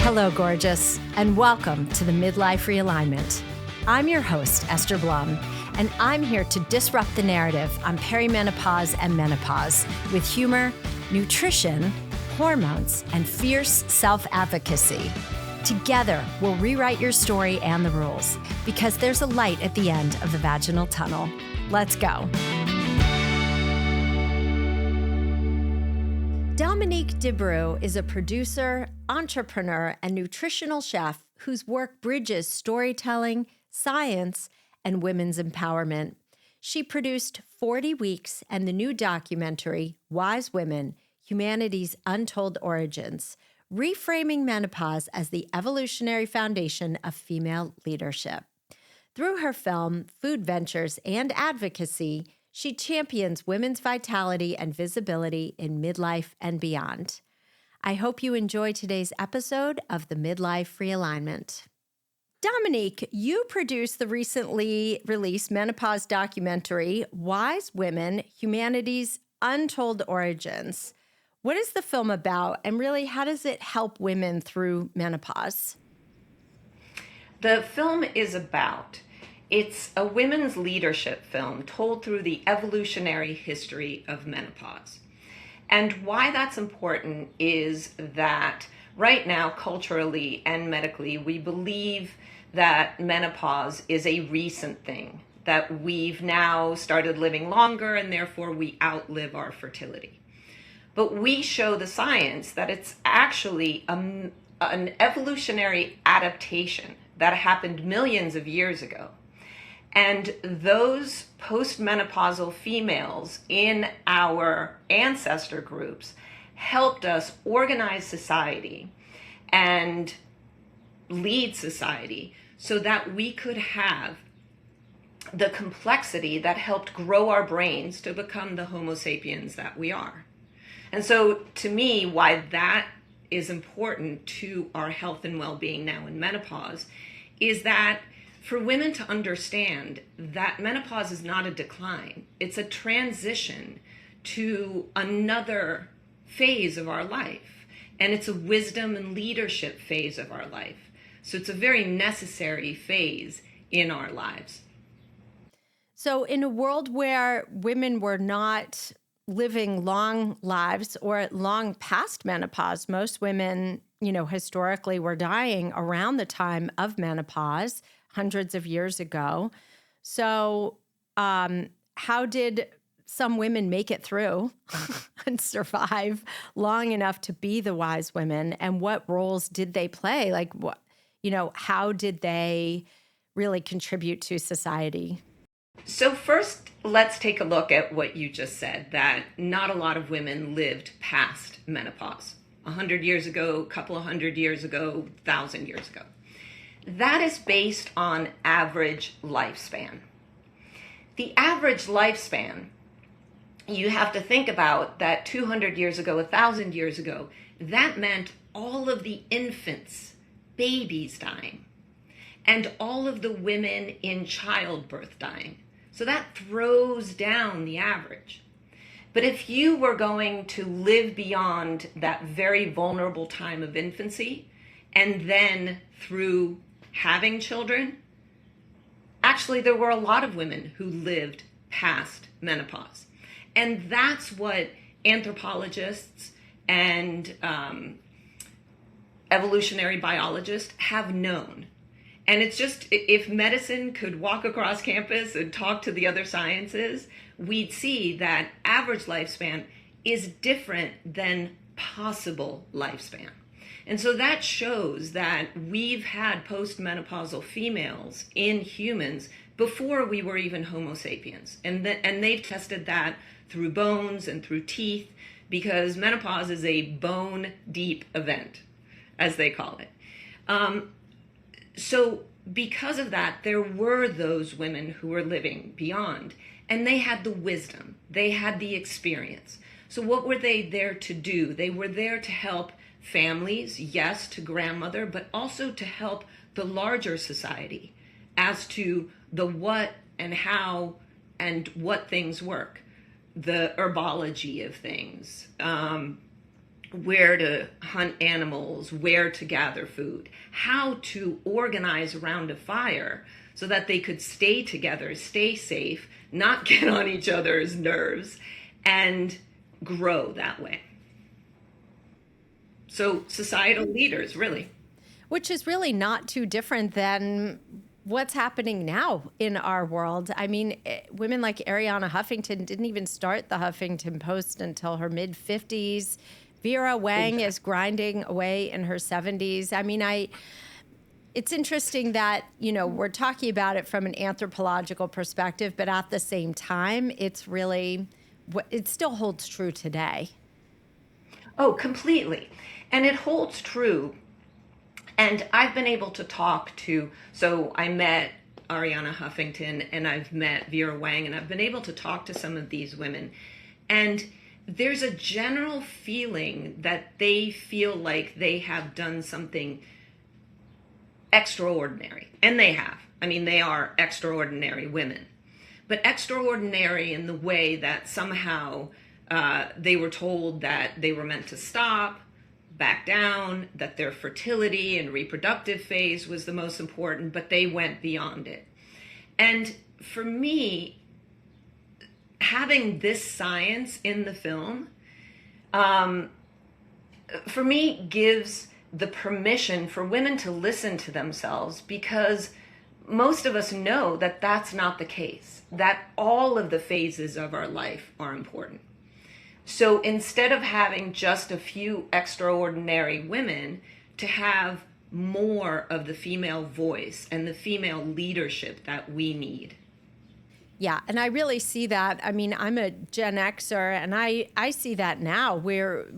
Hello, gorgeous, and welcome to the Midlife Re-Alignment. I'm your host, Esther Blum, and I'm here to disrupt the narrative on perimenopause and menopause with humor, nutrition, hormones, and fierce self-advocacy. Together, we'll rewrite your story and the rules because there's a light at the end of the vaginal tunnel. Let's go. Dominique Debroux is a producer, entrepreneur, and nutritional chef whose work bridges storytelling, science, and women's empowerment. She produced 40 Weeks and the new documentary, Wise Women, Humanity's Untold Origins, reframing menopause as the evolutionary foundation of female leadership. Through her film, food ventures, and advocacy, she champions women's vitality and visibility in midlife and beyond. I hope you enjoy today's episode of the Midlife Re-Alignment. Dominique, you produced the recently released menopause documentary, Wise Women, Humanity's Untold Origins. What is the film about, and really, how does it help women through menopause? The film is it's a women's leadership film told through the evolutionary history of menopause. And why that's important is that right now, culturally and medically, we believe that menopause is a recent thing, that we've now started living longer and therefore we outlive our fertility. But we show the science that it's actually an evolutionary adaptation that happened millions of years ago. And those postmenopausal females in our ancestor groups helped us organize society and lead society so that we could have the complexity that helped grow our brains to become the Homo sapiens that we are. And so to me, why that is important to our health and well-being now in menopause is that for women to understand that menopause is not a decline, it's a transition to another phase of our life. And it's a wisdom and leadership phase of our life. So it's a very necessary phase in our lives. So in a world where women were not living long lives or long past menopause, most women, historically were dying around the time of menopause, hundreds of years ago. So how did some women make it through and survive long enough to be the wise women? And what roles did they play? How did they really contribute to society? So first, let's take a look at what you just said, that not a lot of women lived past menopause. 100 years ago, a couple of 100 years ago, 1,000 years ago. That is based on average lifespan. The average lifespan, you have to think about that 200 years ago, 1,000 years ago, that meant all of the infants, babies dying, and all of the women in childbirth dying. So that throws down the average. But if you were going to live beyond that very vulnerable time of infancy, and then through having children, actually there were a lot of women who lived past menopause. And that's what anthropologists and evolutionary biologists have known. And it's just, if medicine could walk across campus and talk to the other sciences, we'd see that average lifespan is different than possible lifespan. And so that shows that we've had postmenopausal females in humans before we were even Homo sapiens. And they've tested that through bones and through teeth, because menopause is a bone-deep event, as they call it. So because of that, there were those women who were living beyond, and they had the wisdom, they had the experience. So what were they there to do? They were there to help families, yes, to grandmother, but also to help the larger society as to the what and how and what things work, the herbology of things, where to hunt animals, where to gather food, how to organize around a fire so that they could stay together, stay safe, not get on each other's nerves, and grow that way. So societal leaders, really. Which is really not too different than what's happening now in our world. I mean, women like Arianna Huffington didn't even start the Huffington Post until her mid-50s. Vera Wang is grinding away in her 70s. I mean, it's interesting that, we're talking about it from an anthropological perspective, but at the same time, it still holds true today. Oh, completely. And it holds true. And I've been able to talk to, so I met Arianna Huffington and I've met Vera Wang, and I've been able to talk to some of these women. And there's a general feeling that they feel like they have done something extraordinary. And they have. I mean, they are extraordinary women. But extraordinary in the way that somehow they were told that they were meant to stop, back down, that their fertility and reproductive phase was the most important, but they went beyond it. And for me, having this science in the film, for me, gives the permission for women to listen to themselves, because most of us know that that's not the case, that all of the phases of our life are important. So instead of having just a few extraordinary women, to have more of the female voice and the female leadership that we need. Yeah, and I really see that. I mean, I'm a Gen Xer, and I see that now. We're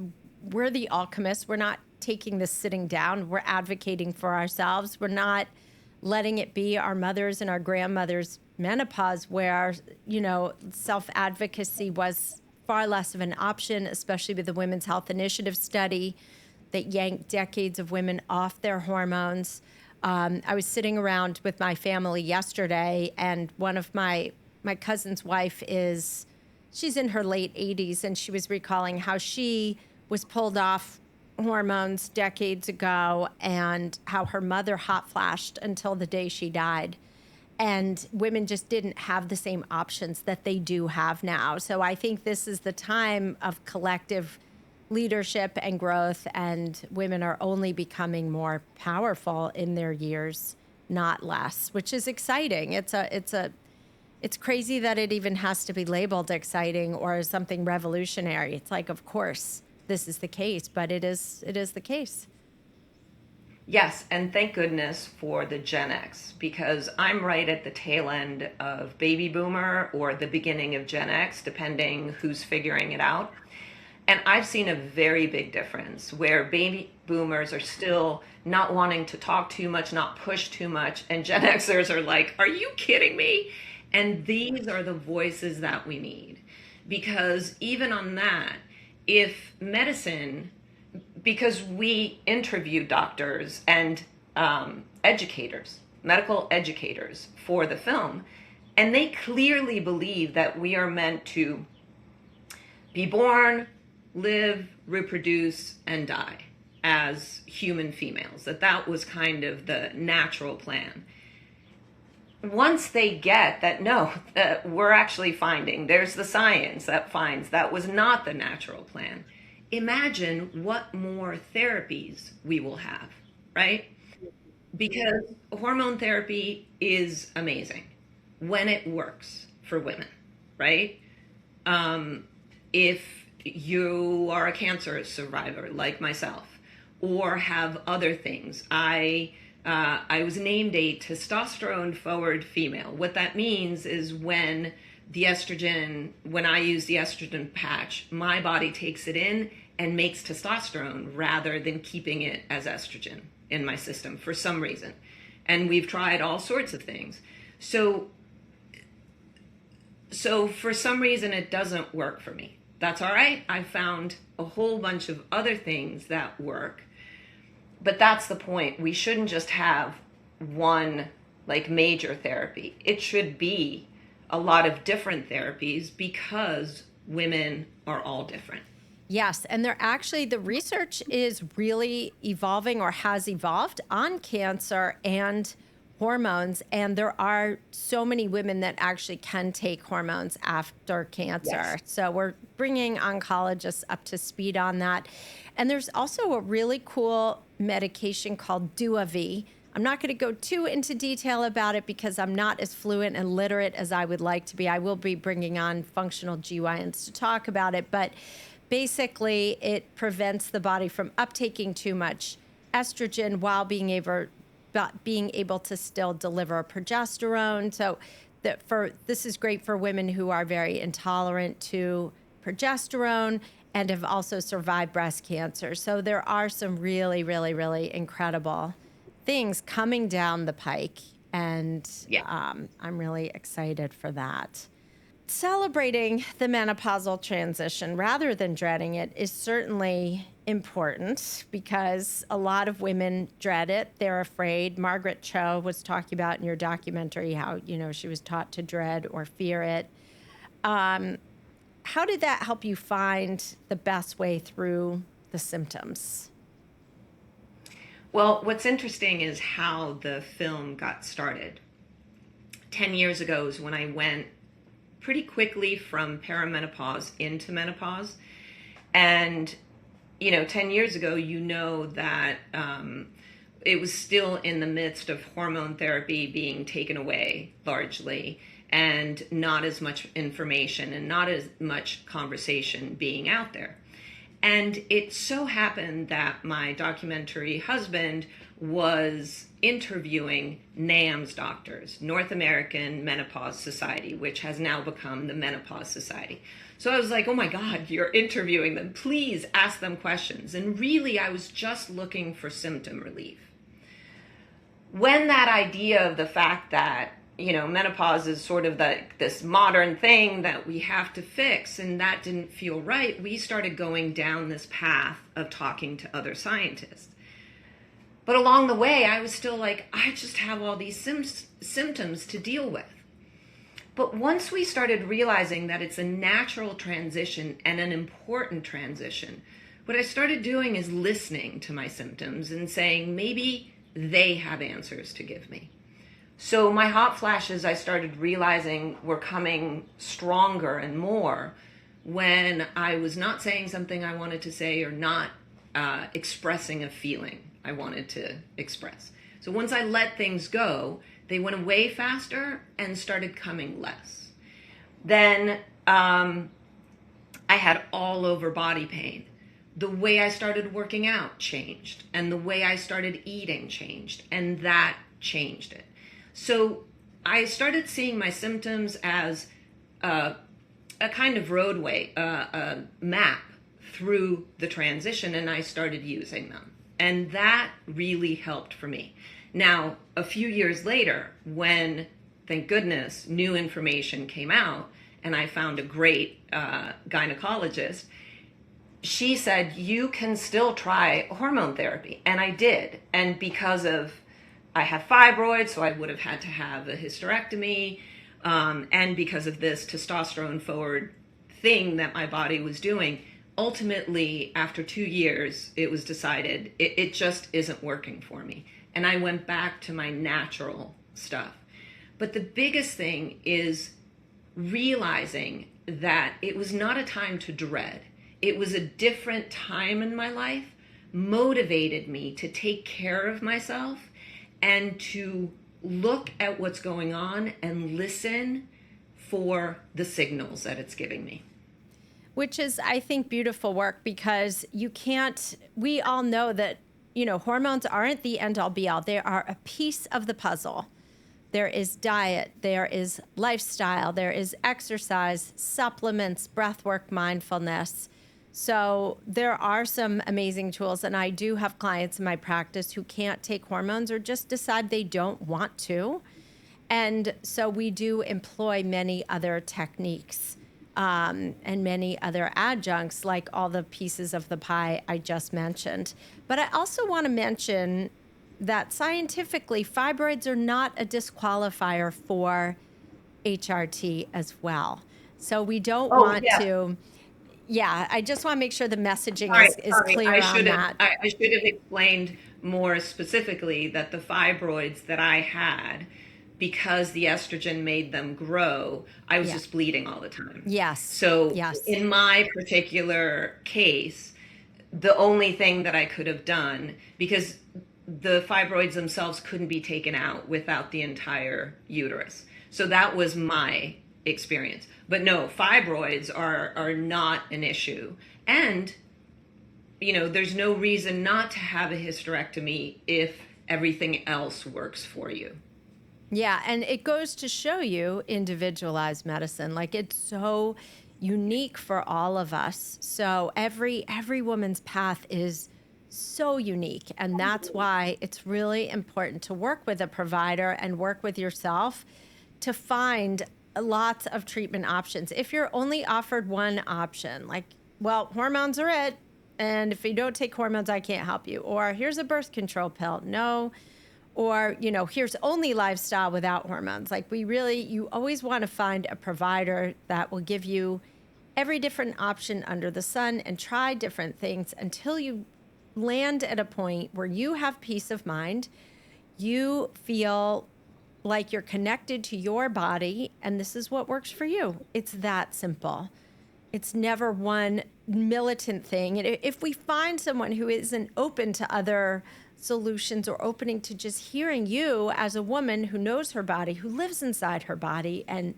the alchemists. We're not taking this sitting down. We're advocating for ourselves. We're not letting it be our mothers and our grandmothers' menopause, where, self-advocacy was far less of an option, especially with the Women's Health Initiative study that yanked decades of women off their hormones. I was sitting around with my family yesterday, and one of my cousin's wife she's in her late 80s, and she was recalling how she was pulled off hormones decades ago and how her mother hot flashed until the day she died. And women just didn't have the same options that they do have now. So I think this is the time of collective leadership and growth, and women are only becoming more powerful in their years, not less, which is exciting. It's crazy that it even has to be labeled exciting or something revolutionary. It's like, of course, this is the case, but it is the case. Yes, and thank goodness for the Gen X, because I'm right at the tail end of baby boomer or the beginning of Gen X, depending who's figuring it out. And I've seen a very big difference where baby boomers are still not wanting to talk too much, not push too much, and Gen Xers are like, are you kidding me? And these are the voices that we need. Because even on that, if medicine, because we interview doctors and educators, medical educators for the film, and they clearly believe that we are meant to be born, live, reproduce, and die as human females, that was kind of the natural plan. Once they get that, no, we're actually finding, there's the science that finds that was not the natural plan. Imagine what more therapies we will have, right? Because hormone therapy is amazing when it works for women, right? If you are a cancer survivor like myself, or have other things, I was named a testosterone-forward female. What that means is when I use the estrogen patch, my body takes it in and makes testosterone rather than keeping it as estrogen in my system for some reason. And we've tried all sorts of things. So for some reason, it doesn't work for me. That's all right. I found a whole bunch of other things that work. But that's the point. We shouldn't just have one major therapy. It should be a lot of different therapies, because women are all different. Yes, and the research is really evolving or has evolved on cancer and hormones. And there are so many women that actually can take hormones after cancer. Yes. So we're bringing oncologists up to speed on that. And there's also a really cool medication called Duavi. I'm not going to go too into detail about it because I'm not as fluent and literate as I would like to be. I will be bringing on functional GYNs to talk about it, but basically it prevents the body from uptaking too much estrogen while being able to still deliver progesterone. So this is great for women who are very intolerant to progesterone and have also survived breast cancer. So there are some really, really, really incredible things coming down the pike, and Yeah. I'm really excited for that. Celebrating the menopausal transition rather than dreading it is certainly important because a lot of women dread it. They're afraid. Margaret Cho was talking about in your documentary how, she was taught to dread or fear it. How did that help you find the best way through the symptoms? Well, what's interesting is how the film got started. 10 years ago is when I went pretty quickly from perimenopause into menopause. And, 10 years ago, that it was still in the midst of hormone therapy being taken away largely, and not as much information and not as much conversation being out there. And it so happened that my documentary husband was interviewing NAMS doctors, North American Menopause Society, which has now become the Menopause Society. So I was like, oh my God, you're interviewing them. Please ask them questions. And really, I was just looking for symptom relief. When that idea of the fact that menopause is sort of this modern thing that we have to fix, and that didn't feel right, we started going down this path of talking to other scientists. But along the way, I was still like, I just have all these symptoms to deal with. But once we started realizing that it's a natural transition and an important transition, what I started doing is listening to my symptoms and saying, maybe they have answers to give me. So my hot flashes, I started realizing, were coming stronger and more when I was not saying something I wanted to say or not expressing a feeling I wanted to express. So once I let things go, they went away faster and started coming less. Then I had all over body pain. The way I started working out changed, and the way I started eating changed, and that changed it. So I started seeing my symptoms as a kind of roadway, a map through the transition, and I started using them. And that really helped for me. Now, a few years later, when, thank goodness, new information came out, and I found a great gynecologist, she said, you can still try hormone therapy. And I did. And because I have fibroids, so I would have had to have a hysterectomy. And because of this testosterone forward thing that my body was doing, ultimately, after 2 years, it was decided it just isn't working for me. And I went back to my natural stuff. But the biggest thing is realizing that it was not a time to dread. It was a different time in my life, motivated me to take care of myself and to look at what's going on and listen for the signals that it's giving me. Which is, I think, beautiful work, because we all know that, hormones aren't the end all be all. They are a piece of the puzzle. There is diet, there is lifestyle, there is exercise, supplements, breathwork, mindfulness. So there are some amazing tools, and I do have clients in my practice who can't take hormones or just decide they don't want to. And so we do employ many other techniques and many other adjuncts, like all the pieces of the pie I just mentioned. But I also want to mention that scientifically, fibroids are not a disqualifier for HRT as well. So we don't want to... Yeah, I just want to make sure the messaging Sorry, is sorry. clear on that. I should have explained more specifically that the fibroids that I had, because the estrogen made them grow, I was Yeah. just bleeding all the time. Yes. So Yes. in my particular case, the only thing that I could have done, because the fibroids themselves couldn't be taken out without the entire uterus. So that was my experience. But no, fibroids are not an issue. And there's no reason not to have a hysterectomy if everything else works for you. Yeah, and it goes to show you individualized medicine. Like, it's so unique for all of us. So every woman's path is so unique, and that's why it's really important to work with a provider and work with yourself to find lots of treatment options. If you're only offered one option, like, well, hormones are it, and if you don't take hormones, I can't help you. Or here's a birth control pill. No. Or, here's only lifestyle without hormones. Like, you always want to find a provider that will give you every different option under the sun and try different things until you land at a point where you have peace of mind. You feel like you're connected to your body, and this is what works for you. It's that simple. It's never one militant thing. And if we find someone who isn't open to other solutions or opening to just hearing you as a woman who knows her body, who lives inside her body and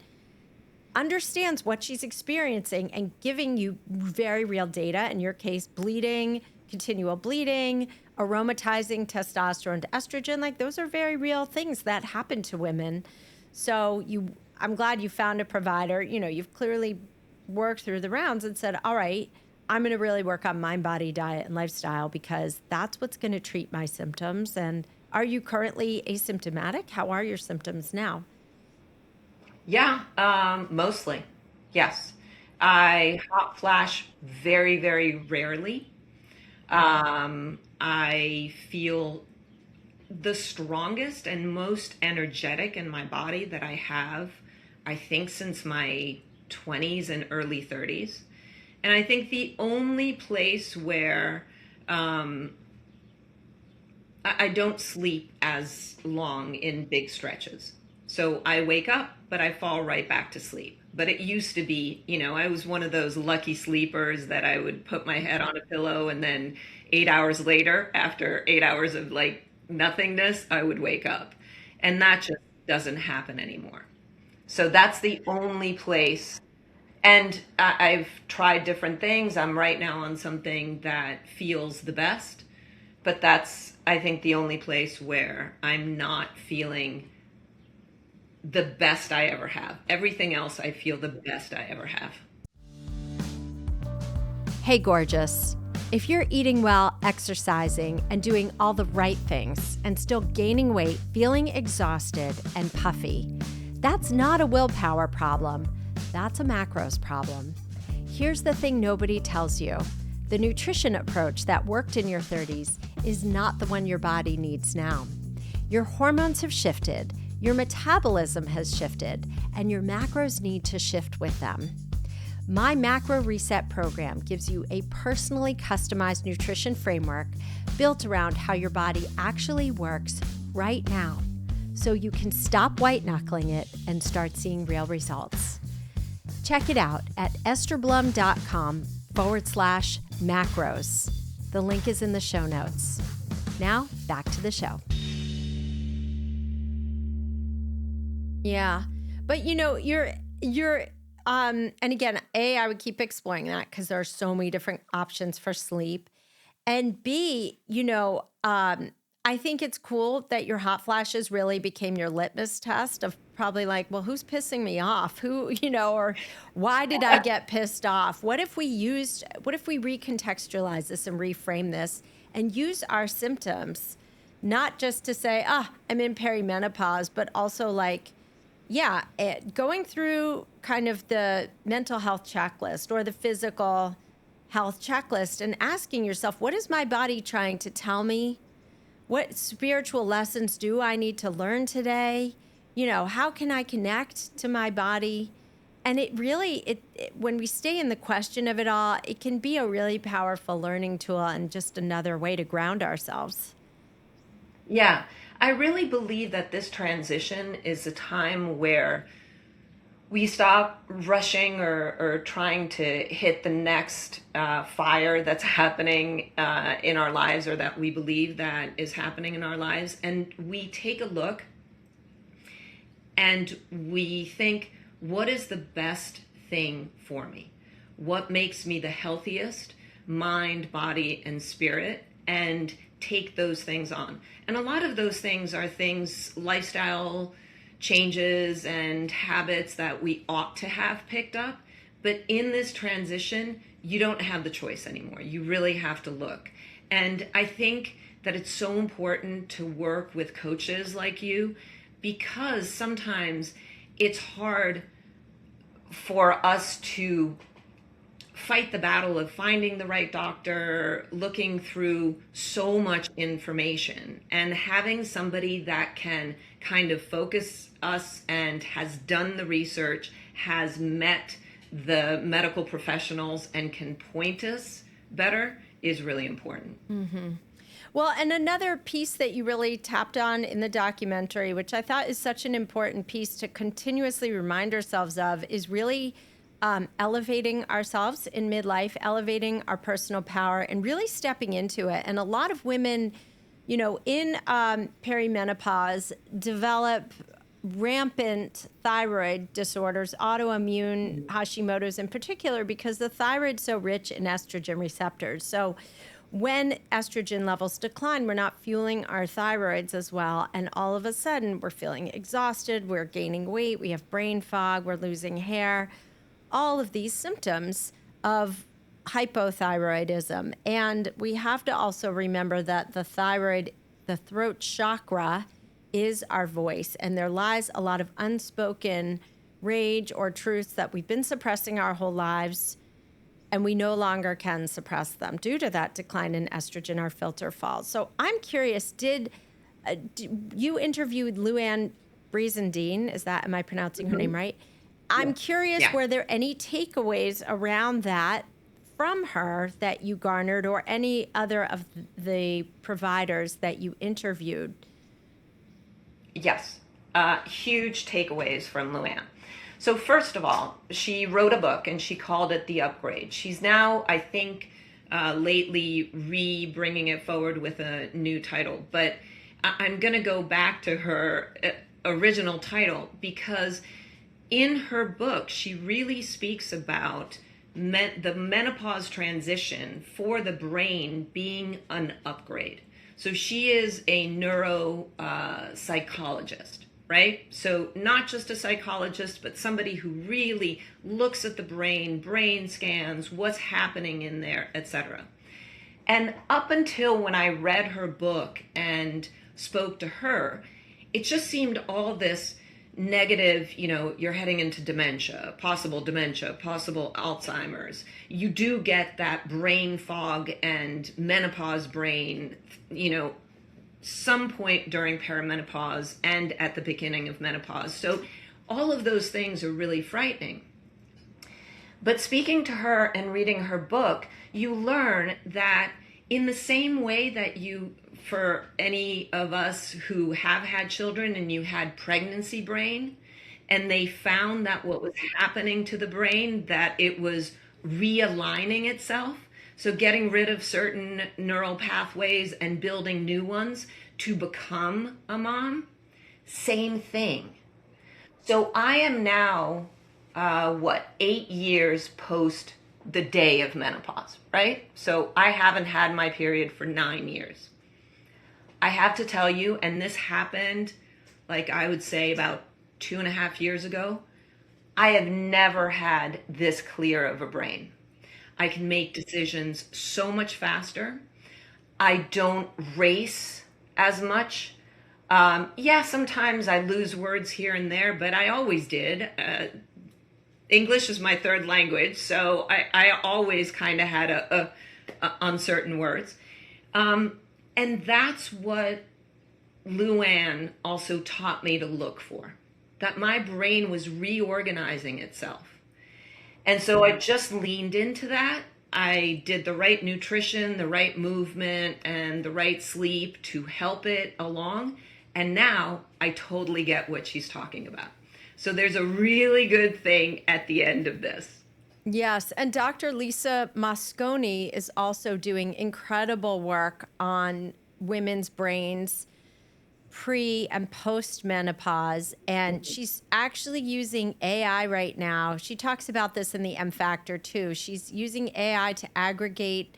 understands what she's experiencing and giving you very real data, in your case, bleeding, continual bleeding, aromatizing testosterone to estrogen, like those are very real things that happen to women. So I'm glad you found a provider. You've clearly worked through the rounds and said, all right, I'm going to really work on mind, body, diet, and lifestyle because that's what's going to treat my symptoms. And are you currently asymptomatic? How are your symptoms now? Yeah, mostly. Yes. I hot flash very, very rarely. I feel the strongest and most energetic in my body that I have, I think, since my 20s and early 30s. And I think the only place where I don't sleep as long in big stretches. So I wake up, but I fall right back to sleep. But it used to be, I was one of those lucky sleepers that I would put my head on a pillow and then 8 hours later, after 8 hours of like nothingness, I would wake up. And that just doesn't happen anymore. So that's the only place. And I've tried different things. I'm right now on something that feels the best, but that's, I think, the only place where I'm not feeling the best I ever have. Everything else, I feel the best I ever have. Hey, gorgeous. If you're eating well, exercising, and doing all the right things and still gaining weight, feeling exhausted and puffy, that's not a willpower problem. That's a macros problem. Here's the thing nobody tells you. The nutrition approach that worked in your 30s is not the one your body needs now. Your hormones have shifted, your metabolism has shifted, and your macros need to shift with them. My Macro Reset program gives you a personally customized nutrition framework built around how your body actually works right now, so you can stop white-knuckling it and start seeing real results. Check it out at estherblum.com/macros. The link is in the show notes. Now, back to the show. Yeah. But you're and again, I would keep exploring that because there are so many different options for sleep. And B, I think it's cool that your hot flashes really became your litmus test of probably like, well, who's pissing me off? Who, or why did I get pissed off? What if we recontextualize this and reframe this and use our symptoms, not just to say, I'm in perimenopause, but also like, going through kind of the mental health checklist or the physical health checklist and asking yourself, what is my body trying to tell me? What spiritual lessons do I need to learn today? How can I connect to my body? And it really, when we stay in the question of it all, it can be a really powerful learning tool and just another way to ground ourselves. Yeah, I really believe that this transition is a time where we stop rushing or trying to hit the next fire that's happening in our lives, or that we believe that is happening in our lives. And we take a look and we think, what is the best thing for me? What makes me the healthiest, mind, body, and spirit? And take those things on. And a lot of those things are things, lifestyle changes and habits that we ought to have picked up. But in this transition, you don't have the choice anymore. You really have to look. And I think that it's so important to work with coaches like you, because sometimes it's hard for us to fight the battle of finding the right doctor, looking through so much information, and having somebody that can kind of focus us and has done the research, has met the medical professionals, and can point us better is really important. Mm-hmm. Well, and another piece that you really tapped on in the documentary, which I thought is such an important piece to continuously remind ourselves of, is really elevating ourselves in midlife, elevating our personal power, and really stepping into it. And a lot of women, in perimenopause develop rampant thyroid disorders, autoimmune Hashimoto's in particular, because the thyroid's so rich in estrogen receptors. So when estrogen levels decline, we're not fueling our thyroids as well. And all of a sudden, we're feeling exhausted, we're gaining weight, we have brain fog, we're losing hair, all of these symptoms of hypothyroidism. And we have to also remember that the throat chakra is our voice, and there lies a lot of unspoken rage or truths that we've been suppressing our whole lives, and we no longer can suppress them due to that decline in estrogen. Our filter falls. So I'm curious, did you interviewed Luann Brizendine? Am I pronouncing her name right? I'm curious, were there any takeaways around that from her that you garnered, or any other of the providers that you interviewed? Yes, huge takeaways from Luann. So first of all, she wrote a book and she called it The Upgrade. She's now, I think, lately bringing it forward with a new title. But I'm going to go back to her original title, because in her book, she really speaks about the menopause transition for the brain being an upgrade. So she is a neuropsychologist, right? So not just a psychologist, but somebody who really looks at the brain scans, what's happening in there, etc. And up until when I read her book and spoke to her, it just seemed all this negative, you're heading into dementia, possible Alzheimer's. You do get that brain fog and menopause brain, some point during perimenopause and at the beginning of menopause. So all of those things are really frightening. But speaking to her and reading her book, you learn that in the same way that for any of us who have had children and you had pregnancy brain, and they found that what was happening to the brain, that it was realigning itself. So getting rid of certain neural pathways and building new ones to become a mom, same thing. So I am now, 8 years post the day of menopause, right? So I haven't had my period for 9 years. I have to tell you, and this happened, I would say about 2.5 years ago, I have never had this clear of a brain. I can make decisions so much faster. I don't race as much. Sometimes I lose words here and there, but I always did. English is my third language, so I always kind of had a uncertain words. And that's what Luann also taught me to look for, that my brain was reorganizing itself. And so I just leaned into that. I did the right nutrition, the right movement, and the right sleep to help it along. And now I totally get what she's talking about. So there's a really good thing at the end of this. Yes. And Dr. Lisa Mosconi is also doing incredible work on women's brains pre and post menopause. And she's actually using AI right now. She talks about this in the M Factor too. She's using AI to aggregate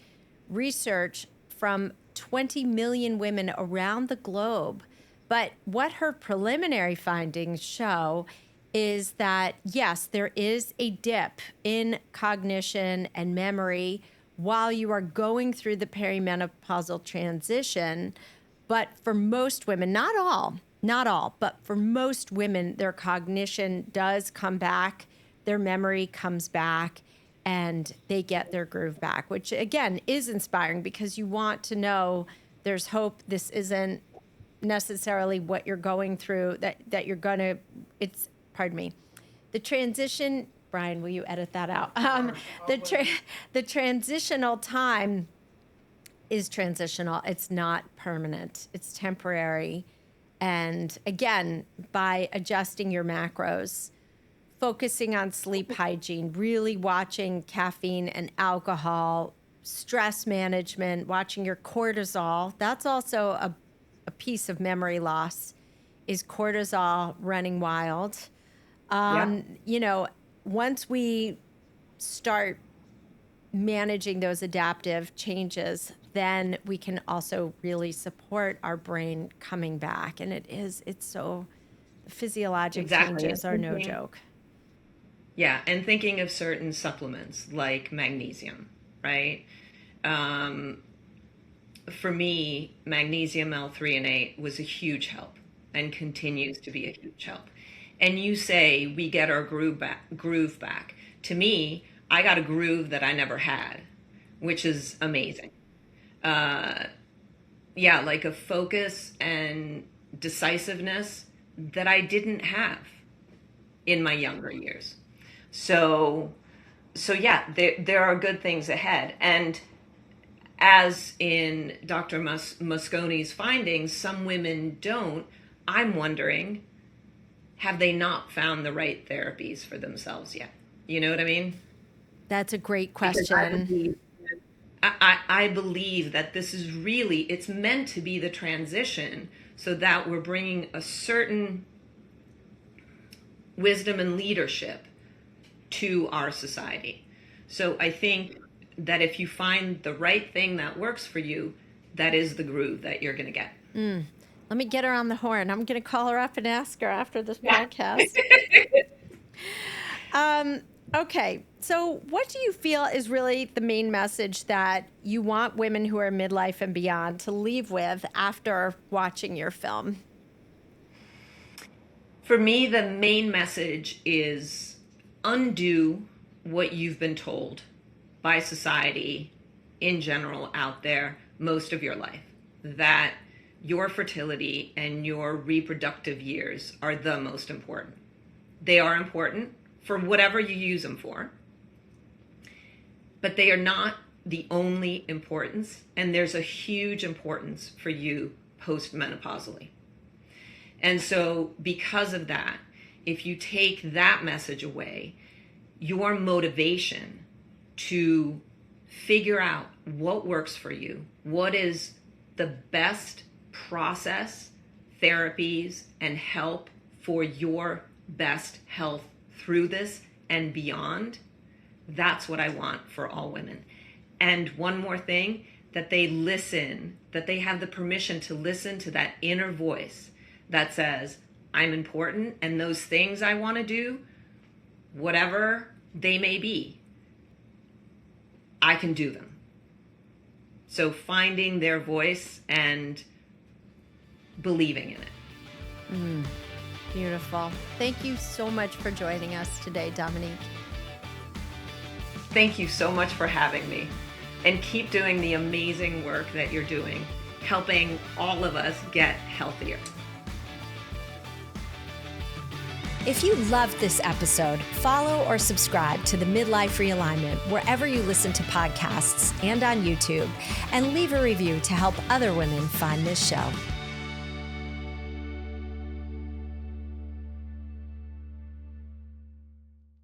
research from 20 million women around the globe. But what her preliminary findings show is that, yes, there is a dip in cognition and memory while you are going through the perimenopausal transition. But for most women, not all, but for most women, their cognition does come back, their memory comes back, and they get their groove back, which again is inspiring because you want to know there's hope. This isn't necessarily what you're going through, that you're going to, pardon me, the transition, Brian, will you edit that out? The transitional time is transitional. It's not permanent. It's temporary. And again, by adjusting your macros, focusing on sleep hygiene, really watching caffeine and alcohol, stress management, watching your cortisol. That's also a piece of memory loss, is cortisol running wild. Once we start managing those adaptive changes, then we can also really support our brain coming back. And it's so, physiologic changes are no joke. Yeah, and thinking of certain supplements like magnesium, right? For me, magnesium L-threonate was a huge help and continues to be a huge help. And you say we get our groove back. To me, I got a groove that I never had, which is amazing. Like a focus and decisiveness that I didn't have in my younger years. So yeah, there are good things ahead. And as in Dr. Mosconi's findings, some women don't. I'm wondering, have they not found the right therapies for themselves yet? You know what I mean? That's a great question. I believe that this is really, it's meant to be the transition so that we're bringing a certain wisdom and leadership to our society. So I think that if you find the right thing that works for you, that is the groove that you're going to get. Let me get her on the horn. I'm going to call her up and ask her after this podcast. Okay. So what do you feel is really the main message that you want women who are midlife and beyond to leave with after watching your film? For me, the main message is undo what you've been told by society in general out there most of your life, that your fertility and your reproductive years are the most important. They are important for whatever you use them for, but they are not the only importance, and there's a huge importance for you postmenopausally. And so because of that, if you take that message away, your motivation to figure out what works for you, what is the best process, therapies, and help for your best health through this and beyond, that's what I want for all women. And one more thing, that they listen, that they have the permission to listen to that inner voice that says, I'm important, and those things I want to do, whatever they may be, I can do them. So finding their voice and believing in it. Beautiful. Thank you so much for joining us today, Dominique. Thank you so much for having me. And keep doing the amazing work that you're doing, helping all of us get healthier. If you loved this episode, follow or subscribe to the Midlife Realignment wherever you listen to podcasts and on YouTube, and leave a review to help other women find this show.